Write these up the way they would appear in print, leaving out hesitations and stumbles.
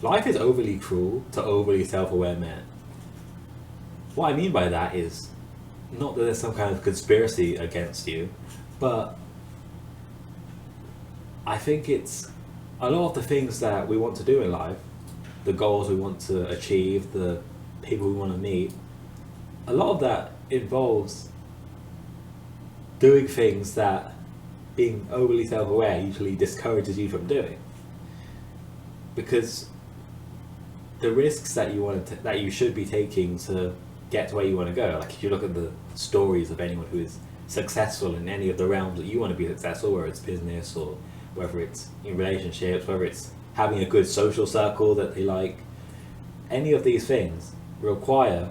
life is overly cruel to overly self-aware men. What I mean by that is not that there's some kind of conspiracy against you, but I think it's a lot of the things that we want to do in life, the goals we want to achieve, the people we want to meet, a lot of that involves doing things that being overly self-aware usually discourages you from doing, because the risks that that you should be taking to get to where you want to go, like if you look at the stories of anyone who is successful in any of the realms that you want to be successful, whether it's business or whether it's in relationships, whether it's having a good social circle that they like, any of these things require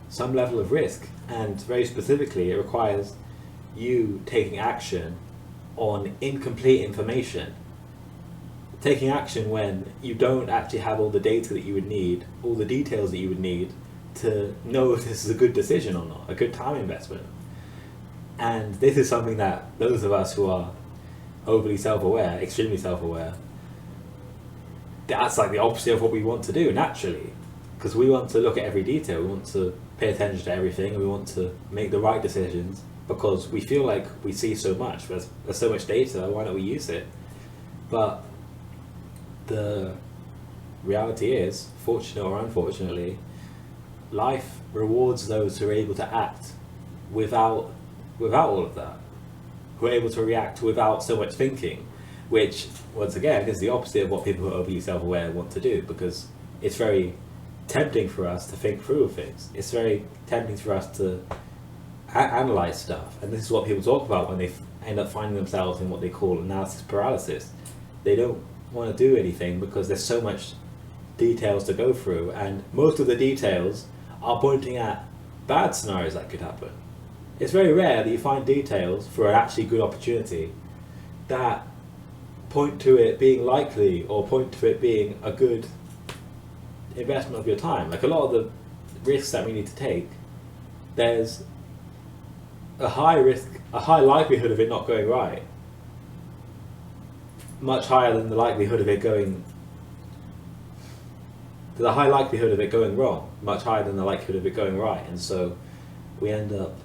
some level of risk, and very specifically it requires you taking action on incomplete information, taking action when you don't actually have all the data that you would need, all the details that you would need to know if this is a good decision or not, a good time investment. And this is something that those of us who are overly self-aware, extremely self-aware, that's like the opposite of what we want to do naturally, because we want to look at every detail, we want to pay attention to everything, and we want to make the right decisions because we feel like we see so much, there's so much data, why don't we use it? But the reality is, fortunately or unfortunately, life rewards those who are able to act without all of that, who are able to react without so much thinking, which once again is the opposite of what people who are overly self-aware want to do, because it's very tempting for us to think through things. It's very tempting for us to analyze stuff, and this is what people talk about when they end up finding themselves in what they call analysis paralysis. They don't want to do anything because there's so much details to go through, and most of the details are pointing at bad scenarios that could happen. It's very rare that you find details for an actually good opportunity that point to it being likely or point to it being a good investment of your time. Like a lot of the risks that we need to take, there's a high likelihood of it not going right, much higher than the likelihood of it going. There's a high likelihood of it going wrong, much higher than the likelihood of it going right, and so we end up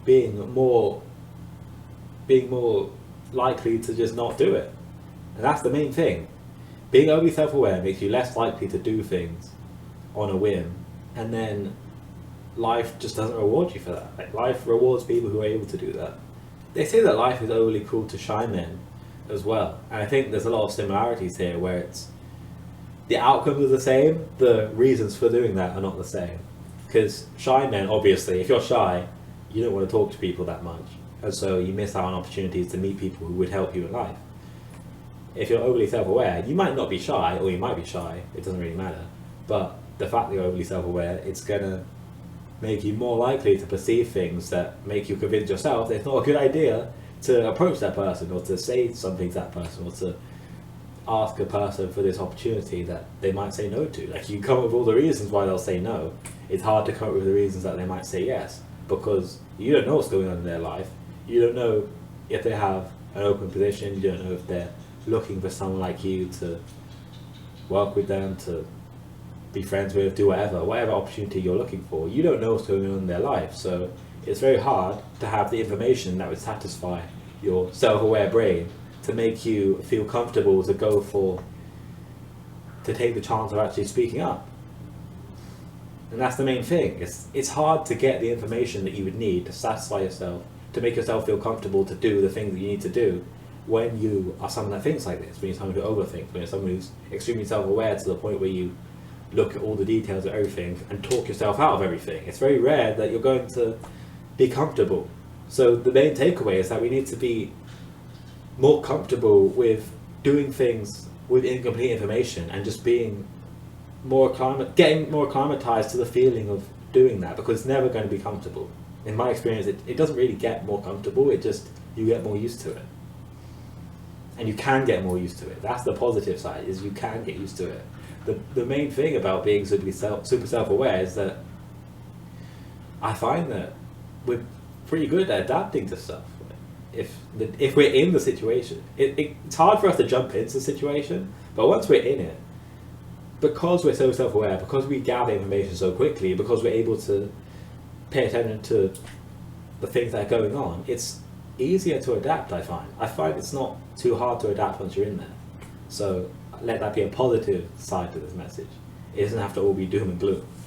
being more likely to just not do it. And that's the main thing. Being overly self-aware makes you less likely to do things on a whim, and then life just doesn't reward you for that. Like, life rewards people who are able to do that. They say that life is overly cruel to shy men as well, and I think there's a lot of similarities here where it's the outcomes are the same, the reasons for doing that are not the same. Because shy men, obviously, if you're shy, you don't want to talk to people that much, and so you miss out on opportunities to meet people who would help you in life. If you're overly self-aware, you might not be shy, or you might be shy, it doesn't really matter, but the fact that you're overly self-aware, it's gonna make you more likely to perceive things that make you convince yourself that it's not a good idea to approach that person, or to say something to that person, or to ask a person for this opportunity that they might say no to. Like, you come up with all the reasons why they'll say no. It's hard to come up with the reasons that they might say yes, because you don't know what's going on in their life. You don't know if they have an open position. You don't know if they're looking for someone like you to work with them, to be friends with, do whatever opportunity you're looking for. You don't know what's going on in their life, so it's very hard to have the information that would satisfy your self-aware brain to make you feel comfortable to take the chance of actually speaking up. And that's the main thing. It's hard to get the information that you would need to satisfy yourself, to make yourself feel comfortable to do the things that you need to do when you are someone that thinks like this, when you're someone who overthinks, when you're someone who's extremely self-aware to the point where you look at all the details of everything and talk yourself out of everything. It's very rare that you're going to be comfortable. So the main takeaway is that we need to be more comfortable with doing things with incomplete information and just being getting more acclimatized to the feeling of doing that, because it's never going to be comfortable. In my experience, it doesn't really get more comfortable, you get more used to it. And you can get more used to it. That's the positive side, is you can get used to it. The main thing about being super self-aware is that I find that we're pretty good at adapting to stuff. If we're in the situation, it's hard for us to jump into the situation, But once we're in it, because we're so self-aware, because we gather information so quickly, because we're able to pay attention to the things that are going on, it's easier to adapt. I find it's not too hard to adapt once you're in there. So let that be a positive side to this message. It doesn't have to all be doom and gloom.